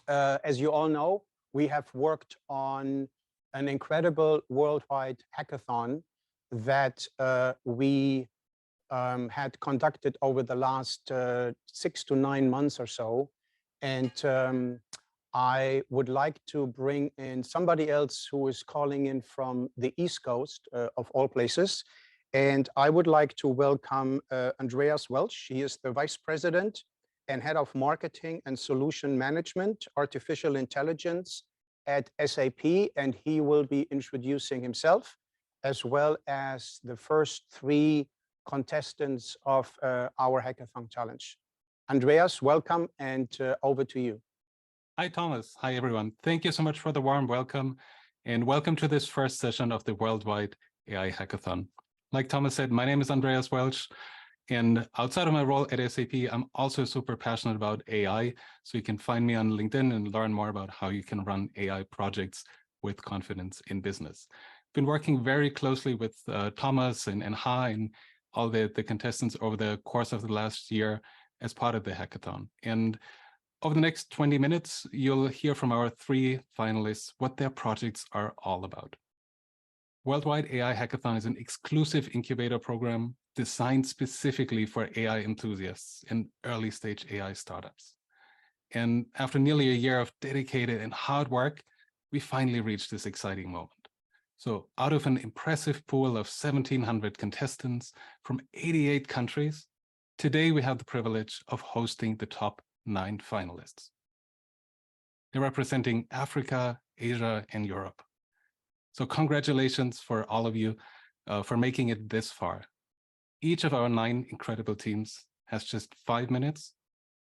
as you all know, we have worked on an incredible worldwide hackathon that we had conducted over the last 6 to 9 months or so. And I would like to bring in somebody else who is calling in from the East Coast of all places. And I would like to welcome Andreas Welch. He is the Vice President and Head of Marketing and Solution Management, Artificial Intelligence at SAP. And he will be introducing himself, as well as the first 3 contestants of our Hackathon Challenge. Andreas, welcome, and over to you. Hi, Thomas. Hi, everyone. Thank you so much for the warm welcome, and welcome to this first session of the Worldwide AI Hackathon. Like Thomas said, my name is Andreas Welch, and outside of my role at SAP, I'm also super passionate about AI, so you can find me on LinkedIn and learn more about how you can run AI projects with confidence in business. Been working very closely with Thomas and Ha and all the contestants over the course of the last year as part of the hackathon. And over the next 20 minutes, you'll hear from our 3 finalists what their projects are all about. Worldwide AI Hackathon is an exclusive incubator program designed specifically for AI enthusiasts and early stage AI startups. And after nearly a year of dedicated and hard work, we finally reached this exciting moment. So out of an impressive pool of 1,700 contestants from 88 countries, today we have the privilege of hosting the top 9 finalists. They're representing Africa, Asia, and Europe. So congratulations for all of you for making it this far. Each of our 9 incredible teams has just 5 minutes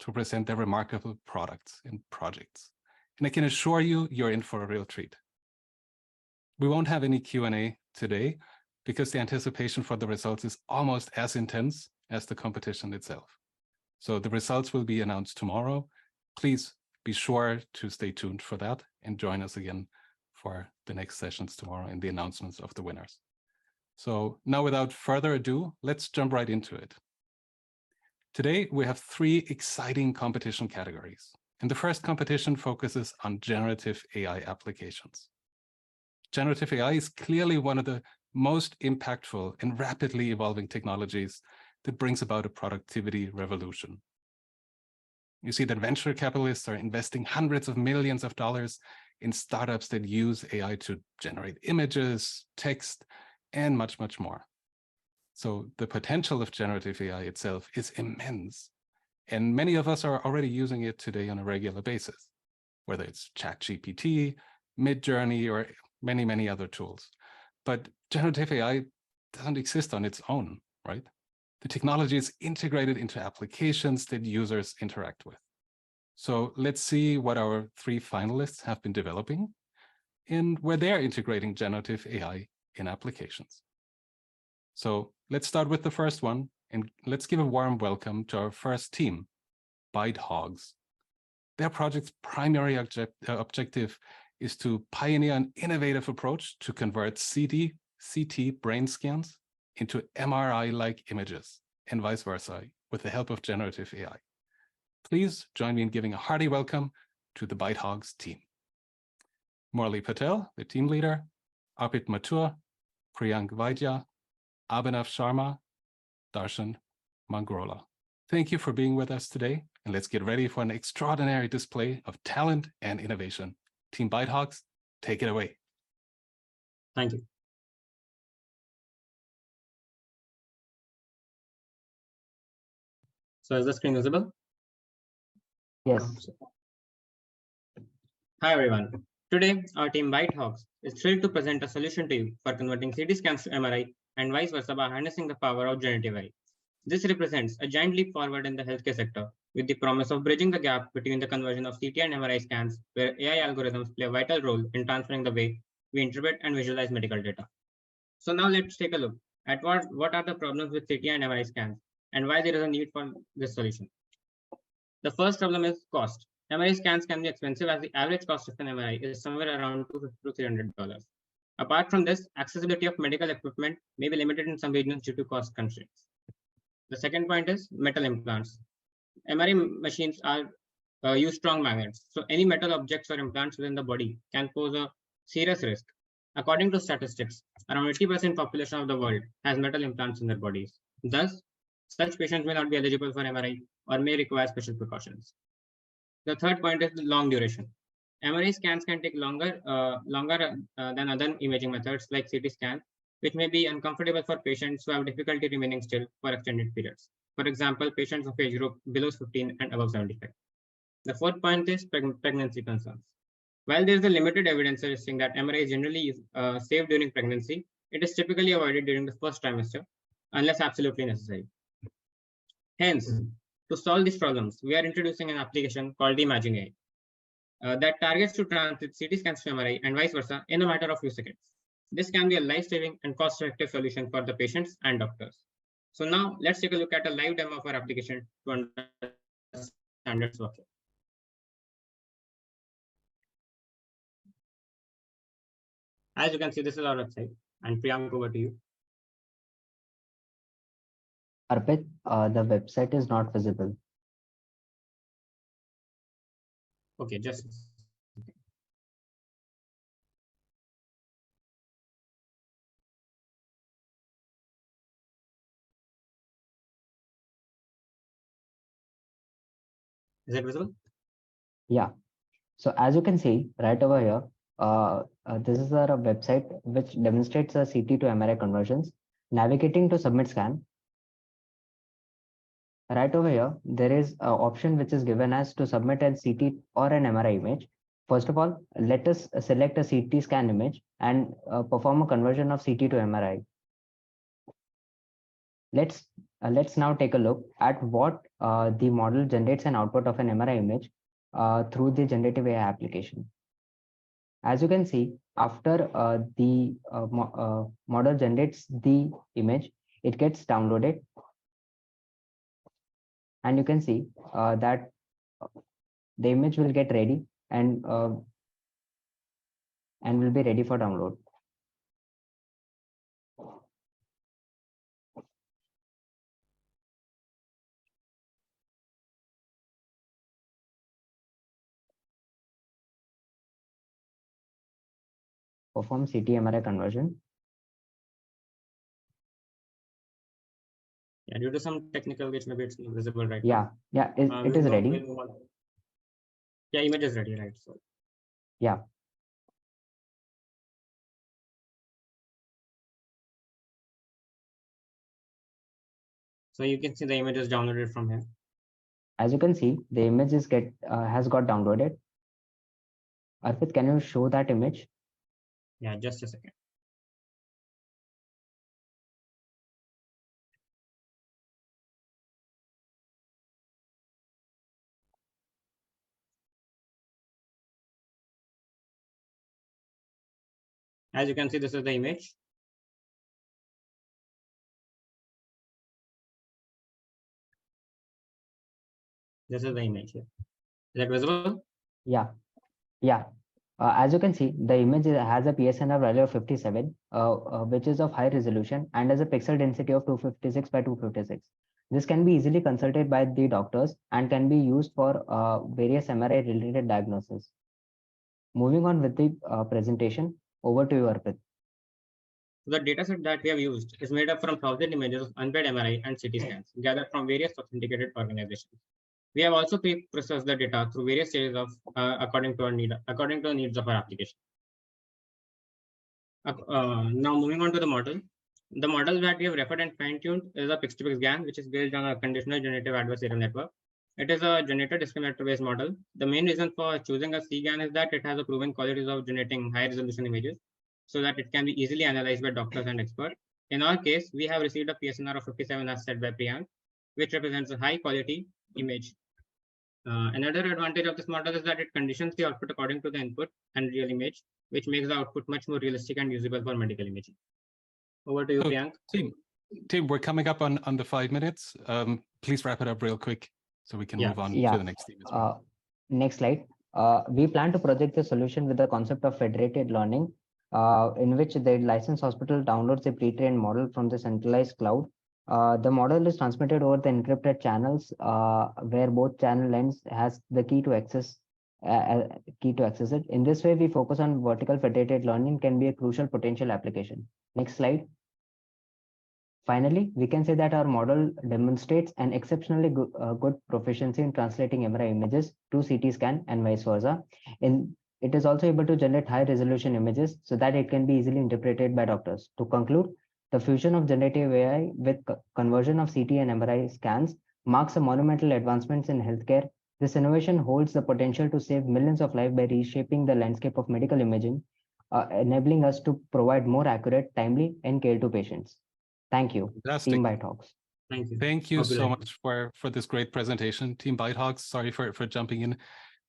to present their remarkable products and projects. And I can assure you, you're in for a real treat. We won't have any Q&A today because the anticipation for the results is almost as intense as the competition itself. So the results will be announced tomorrow. Please be sure to stay tuned for that and join us again for the next sessions tomorrow and the announcements of the winners. So now, without further ado, let's jump right into it. Today, we have 3 exciting competition categories. And the first competition focuses on generative AI applications. Generative AI is clearly one of the most impactful and rapidly evolving technologies that brings about a productivity revolution. You see that venture capitalists are investing hundreds of millions of dollars in startups that use AI to generate images, text, and much, much more. So the potential of generative AI itself is immense. And many of us are already using it today on a regular basis, whether it's ChatGPT, Midjourney, or many, many other tools. But generative AI doesn't exist on its own, right? The technology is integrated into applications that users interact with. So let's see what our 3 finalists have been developing and where they're integrating generative AI in applications. So let's start with the first one, and let's give a warm welcome to our first team, ByteHogs. Their project's primary objective is to pioneer an innovative approach to convert CT brain scans into MRI-like images and vice versa with the help of generative AI. Please join me in giving a hearty welcome to the ByteHogs team. Morali Patel, the team leader, Arpit Mathur, Priyank Vaidya, Abhinav Sharma, Darshan Mangrola. Thank you for being with us today, and let's get ready for an extraordinary display of talent and innovation. Team ByteHogs, take it away. Thank you. So is the screen visible? Yes. Hi, everyone. Today, our team ByteHogs is thrilled to present a solution to you for converting CT scans to MRI and vice versa by harnessing the power of generative AI. This represents a giant leap forward in the healthcare sector with the promise of bridging the gap between the conversion of CT and MRI scans, where AI algorithms play a vital role in transferring the way we interpret and visualize medical data. So now let's take a look at what are the problems with CT and MRI scans and why there is a need for this solution. The first problem is cost. MRI scans can be expensive as the average cost of an MRI is somewhere around $250 to $300. Apart from this, accessibility of medical equipment may be limited in some regions due to cost constraints. The second point is metal implants. MRI machines are use strong magnets. So any metal objects or implants within the body can pose a serious risk. According to statistics, around 80% population of the world has metal implants in their bodies. Thus, such patients may not be eligible for MRI or may require special precautions. The third point is the long duration. MRI scans can take longer than other imaging methods like CT scan, which may be uncomfortable for patients who have difficulty remaining still for extended periods. For example, patients of age group below 15 and above 75. The fourth point is pregnancy concerns. While there is a limited evidence suggesting that MRI is generally safe during pregnancy, it is typically avoided during the first trimester unless absolutely necessary. Hence, to solve these problems, we are introducing an application called Imaging AI that targets to transit CT scans to MRI and vice versa in a matter of few seconds. This can be a life-saving and cost-effective solution for the patients and doctors. So now let's take a look at a live demo of our application to understand its working. As you can see, this is our website. And Priyank, over to you. Arpit, the website is not visible. Okay, just is it visible? Yeah. So as you can see right over here, this is our website which demonstrates a CT to MRI conversions. Navigating to submit scan. Right over here, there is an option which is given as to submit a CT or an MRI image. First of all, let us select a CT scan image and perform a conversion of CT to MRI. Let's now take a look at what the model generates an output of an MRI image through the generative AI application. As you can see, after the model generates the image, it gets downloaded. And you can see that the image will get ready and will be ready for download. Perform CT MRI conversion. Yeah, due to some technical glitch, maybe it's not visible right now. Yeah, it is ready. Yeah, image is ready, right? So yeah. So you can see the image is downloaded from here. As you can see, the image is has got downloaded. Arpit, can you show that image? Yeah, just a second. As you can see, this is the image. This is the image here. Is that visible? Yeah. As you can see, the image has a PSNR value of 57, which is of high resolution and has a pixel density of 256 by 256. This can be easily consulted by the doctors and can be used for various MRI related diagnosis. Moving on with the presentation, over to you, Arpit. The dataset that we have used is made up from 1,000 images of unpaired MRI and CT scans gathered from various authenticated organizations. We have also pre-processed the data through various stages of according to the needs of our application. Now moving on to the model. The model that we have referred and fine-tuned is a pix-to-pix GAN, which is based on a conditional generative adversarial network. It is a generator discriminator-based model. The main reason for choosing a CGAN is that it has a proven qualities of generating high-resolution images, so that it can be easily analyzed by doctors and experts. In our case, we have received a PSNR of 57 as said by Priyank, which represents a high-quality image. Another advantage of this model is that it conditions the output according to the input and real image, which makes the output much more realistic and usable for medical imaging. Over to you, Priyank. Team, we're coming up on the 5 minutes. Please wrap it up real quick so we can move on to the next theme as well. Next slide. We plan to project the solution with the concept of federated learning, in which the licensed hospital downloads a pre-trained model from the centralized cloud The model is transmitted over the encrypted channels where both channel ends has the key to access it. In this way, we focus on vertical federated learning can be a crucial potential application. Next slide. Finally, we can say that our model demonstrates an exceptionally good proficiency in translating MRI images to CT scan and vice versa. It is also able to generate high resolution images so that it can be easily interpreted by doctors. To conclude, the fusion of generative AI with conversion of CT and MRI scans marks a monumental advancements in healthcare. This innovation holds the potential to save millions of lives by reshaping the landscape of medical imaging, enabling us to provide more accurate, timely, and care to patients. Thank you, Fantastic. Team ByteHawks. Thank you. Thank you so Copyright. much for this great presentation, Team ByteHawks. Sorry for jumping in.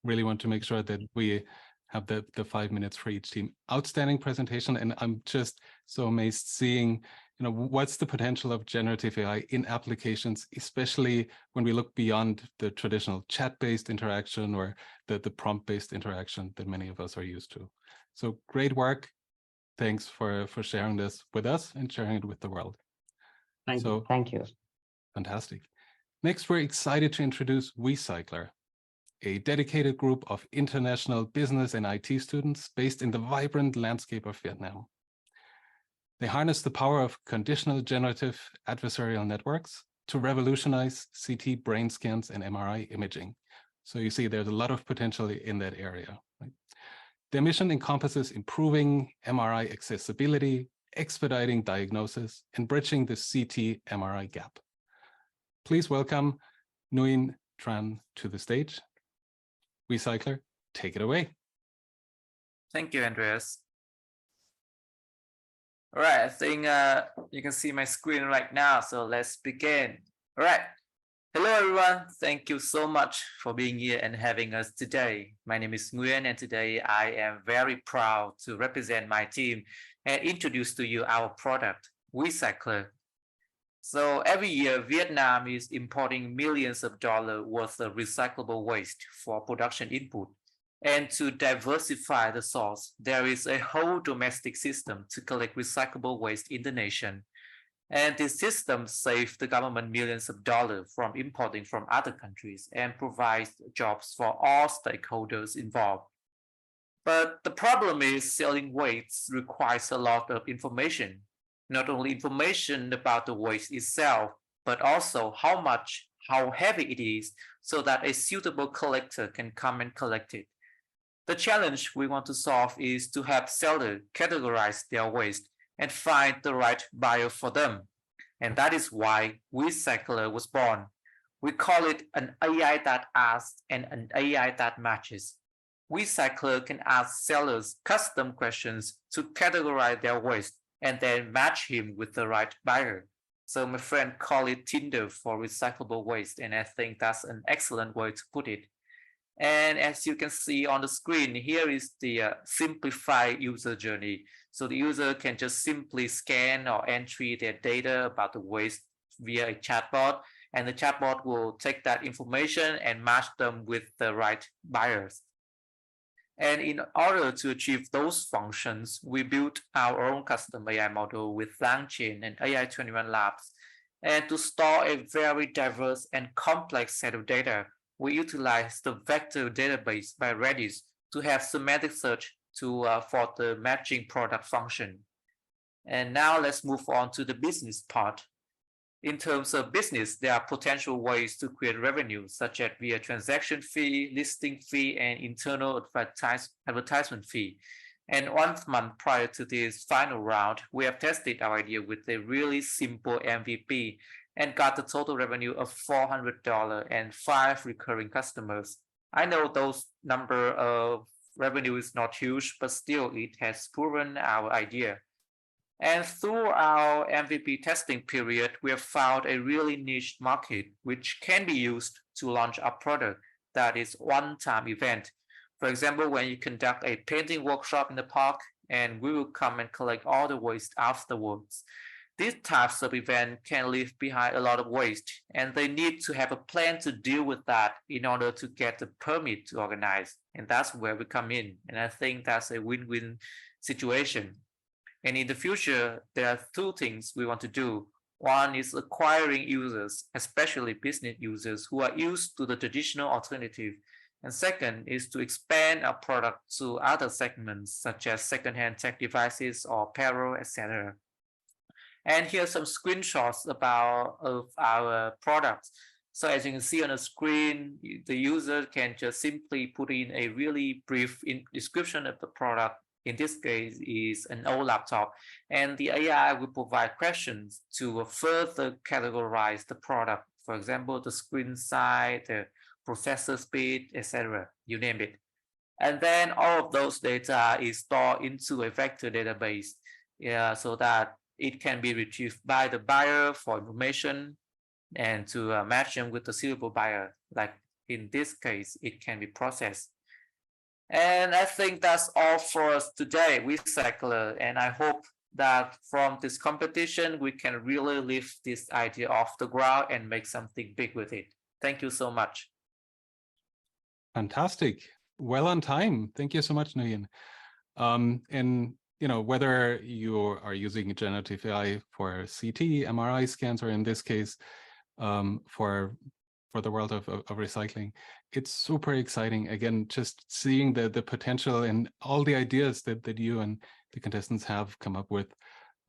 Really want to make sure that we have the 5 minutes for each team. Outstanding presentation, and I'm just so amazed seeing, what's the potential of generative AI in applications, especially when we look beyond the traditional chat-based interaction or the prompt-based interaction that many of us are used to. So great work. Thanks for sharing this with us and sharing it with the world. Thank you. Fantastic. Next, we're excited to introduce WeCycler, a dedicated group of international business and IT students based in the vibrant landscape of Vietnam. They harness the power of conditional generative adversarial networks to revolutionize CT brain scans and MRI imaging. So you see there's a lot of potential in that area. Right? Their mission encompasses improving MRI accessibility, expediting diagnosis, and bridging the CT MRI gap. Please welcome Nguyen Tran to the stage. WeCycler, take it away. Thank you, Andreas. All right, I think you can see my screen right now, so let's begin. All right. Hello, everyone. Thank you so much for being here and having us today. My name is Nguyen, and today I am very proud to represent my team and introduce to you our product, WeCycler. So every year, Vietnam is importing millions of dollars worth of recyclable waste for production input. And to diversify the source, there is a whole domestic system to collect recyclable waste in the nation. And this system saves the government millions of dollars from importing from other countries and provides jobs for all stakeholders involved. But the problem is selling waste requires a lot of information. Not only information about the waste itself, but also how much, how heavy it is, so that a suitable collector can come and collect it. The challenge we want to solve is to help sellers categorize their waste and find the right buyer for them. And that is why WeCycler was born. We call it an AI that asks and an AI that matches. WeCycler can ask sellers custom questions to categorize their waste and then match him with the right buyer. So my friend called it Tinder for recyclable waste, and I think that's an excellent way to put it. And as you can see on the screen, here is the simplified user journey. So the user can just simply scan or entry their data about the waste via a chatbot, and the chatbot will take that information and match them with the right buyers. And in order to achieve those functions, we built our own custom AI model with LangChain and AI21 Labs. And to store a very diverse and complex set of data, we utilize the vector database by Redis to have semantic search for the matching product function. And now let's move on to the business part. In terms of business, there are potential ways to create revenue, such as via transaction fee, listing fee, and internal advertisement fee. And 1 month prior to this final round, we have tested our idea with a really simple MVP and got the total revenue of $400 and 5 recurring customers. I know those number of revenue is not huge, but still it has proven our idea. And through our MVP testing period, we have found a really niche market, which can be used to launch a product that is one-time event. For example, when you conduct a painting workshop in the park, and we will come and collect all the waste afterwards. These types of events can leave behind a lot of waste, and they need to have a plan to deal with that in order to get the permit to organize. And that's where we come in. And I think that's a win-win situation. And in the future, there are 2 things we want to do. One is acquiring users, especially business users who are used to the traditional alternative. And second is to expand our product to other segments such as secondhand tech devices or apparel, etc. And here's some screenshots of our products. So as you can see on the screen, the user can just simply put in a really brief description of the product. In this case, is an old laptop, and the AI will provide questions to further categorize the product. For example, the screen size, the processor speed, etc. You name it. And then all of those data is stored into a vector database, so that it can be retrieved by the buyer for information and to match them with the suitable buyer. Like in this case, it can be processed. And I think that's all for us today with Cycler. And I hope that from this competition, we can really lift this idea off the ground and make something big with it. Thank you so much. Fantastic. Well on time. Thank you so much, Nguyen. And whether you are using generative AI for CT, MRI scans, or in this case, for the world of recycling, it's super exciting. Again, just seeing the potential and all the ideas that you and the contestants have come up with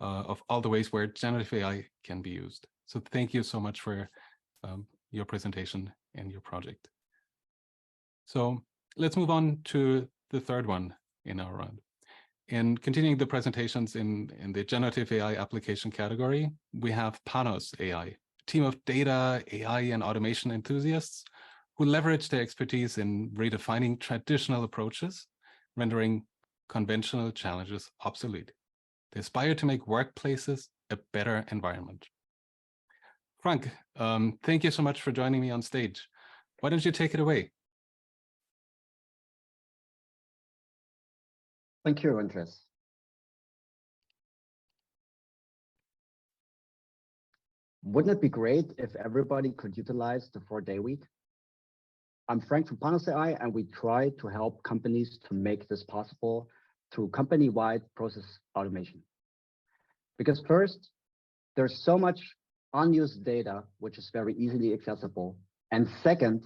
of all the ways where generative AI can be used. So thank you so much for your presentation and your project. So let's move on to the third one in our round. And continuing the presentations in the generative AI application category, we have Panos AI, a team of data, AI, and automation enthusiasts who leverage their expertise in redefining traditional approaches, rendering conventional challenges obsolete. They aspire to make workplaces a better environment. Frank, thank you so much for joining me on stage. Why don't you take it away? Thank you, Andres. Wouldn't it be great if everybody could utilize the 4-day week? I'm Frank from Panos AI, and we try to help companies to make this possible through company-wide process automation. Because first, there's so much unused data, which is very easily accessible. And second,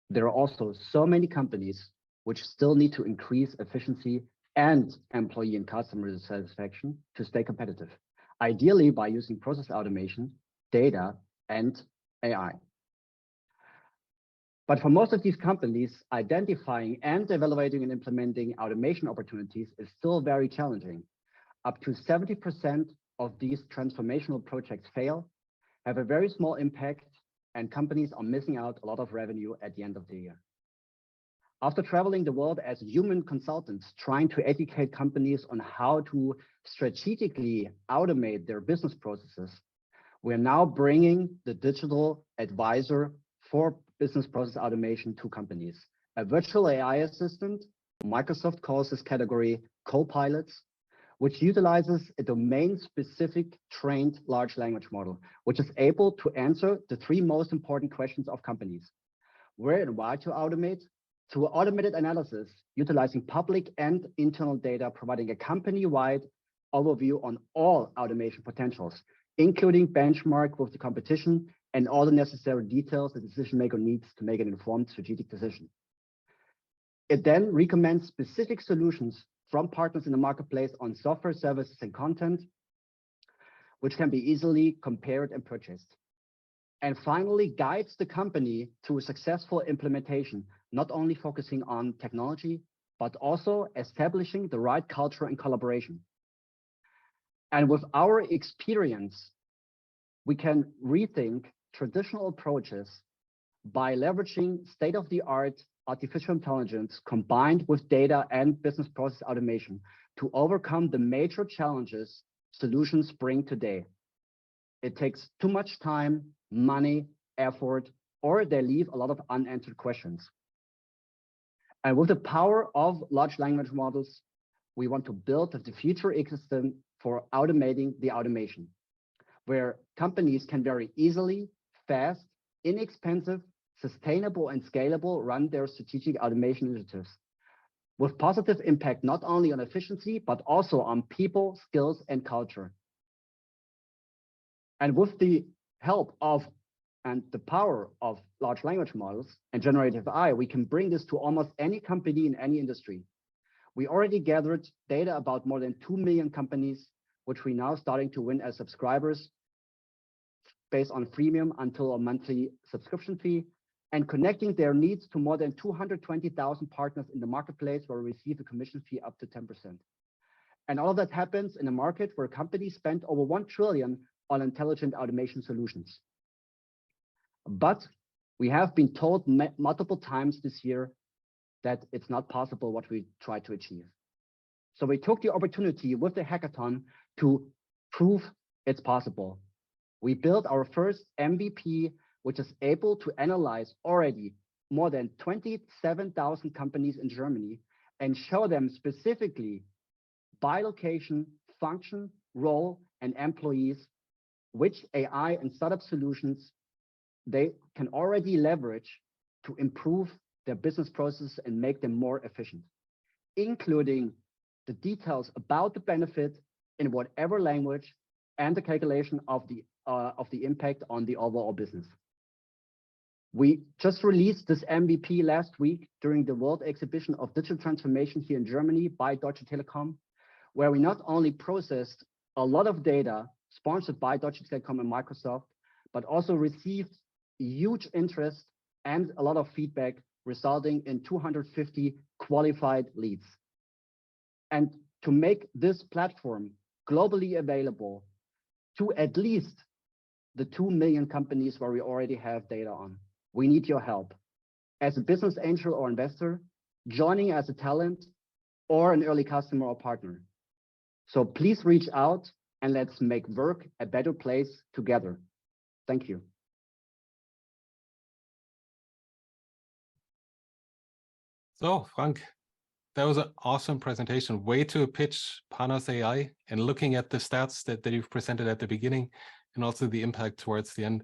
there are also so many companies which still need to increase efficiency and employee and customer satisfaction to stay competitive, ideally by using process automation, data, and AI. But for most of these companies, identifying and evaluating and implementing automation opportunities is still very challenging. Up to 70% of these transformational projects fail, have a very small impact, and companies are missing out a lot of revenue at the end of the year. After traveling the world as human consultants, trying to educate companies on how to strategically automate their business processes, we're now bringing the digital advisor for business process automation to companies. A virtual AI assistant, Microsoft calls this category copilots, which utilizes a domain-specific trained large language model, which is able to answer the 3 most important questions of companies. Where and why to automate? Through automated analysis, utilizing public and internal data, providing a company-wide overview on all automation potentials, including benchmark with the competition and all the necessary details the decision maker needs to make an informed strategic decision. It then recommends specific solutions from partners in the marketplace on software, services, and content, which can be easily compared and purchased. And finally, guides the company through a successful implementation, not only focusing on technology, but also establishing the right culture and collaboration. And with our experience, we can rethink traditional approaches by leveraging state-of-the-art artificial intelligence combined with data and business process automation to overcome the major challenges solutions bring today. It takes too much time, money, effort, or they leave a lot of unanswered questions. And with the power of large language models, we want to build the future ecosystem for automating the automation, where companies can very easily, fast, inexpensive, sustainable, and scalable run their strategic automation initiatives with positive impact not only on efficiency, but also on people, skills, and culture. And with the help of and the power of large language models and generative AI, we can bring this to almost any company in any industry. We already gathered data about more than 2 million companies, which we now starting to win as subscribers based on freemium until a monthly subscription fee, and connecting their needs to more than 220,000 partners in the marketplace where we receive a commission fee up to 10%. And all of that happens in a market where companies spend over 1 trillion on intelligent automation solutions. But we have been told multiple times this year that it's not possible what we try to achieve. So we took the opportunity with the hackathon to prove it's possible. We built our first MVP, which is able to analyze already more than 27,000 companies in Germany and show them specifically by location, function, role, and employees, which AI and startup solutions they can already leverage to improve their business process and make them more efficient, including the details about the benefit in whatever language and the calculation of the impact on the overall business. We just released this MVP last week during the World Exhibition of Digital Transformation here in Germany by Deutsche Telekom, where we not only processed a lot of data sponsored by Deutsche Telekom and Microsoft, but also received huge interest and a lot of feedback, resulting in 250 qualified leads. And to make this platform globally available to at least the 2 million companies where we already have data on, we need your help. As a business angel or investor, joining as a talent, or an early customer or partner. So please reach out and let's make work a better place together. Thank you. So, Frank, that was an awesome presentation. Way to pitch Panos AI, and looking at the stats that you've presented at the beginning and also the impact towards the end,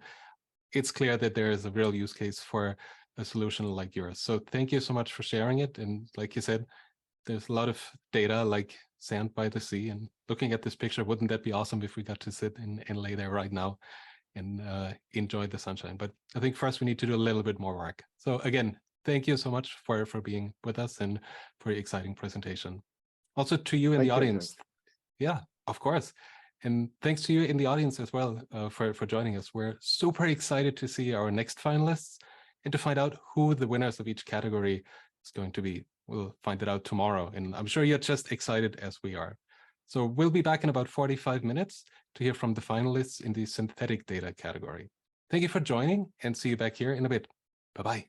it's clear that there is a real use case for a solution like yours. So thank you so much for sharing it. And like you said, there's a lot of data like sand by the sea, and looking at this picture, wouldn't that be awesome if we got to sit and lay there right now and enjoy the sunshine? But I think first we need to do a little bit more work. So again, thank you so much for being with us and for your exciting presentation. Also to you in the audience. Yeah, of course. And thanks to you in the audience as well for joining us. We're super excited to see our next finalists and to find out who the winners of each category is going to be. We'll find it out tomorrow. And I'm sure you're just excited as we are. So we'll be back in about 45 minutes to hear from the finalists in the synthetic data category. Thank you for joining, and see you back here in a bit. Bye-bye.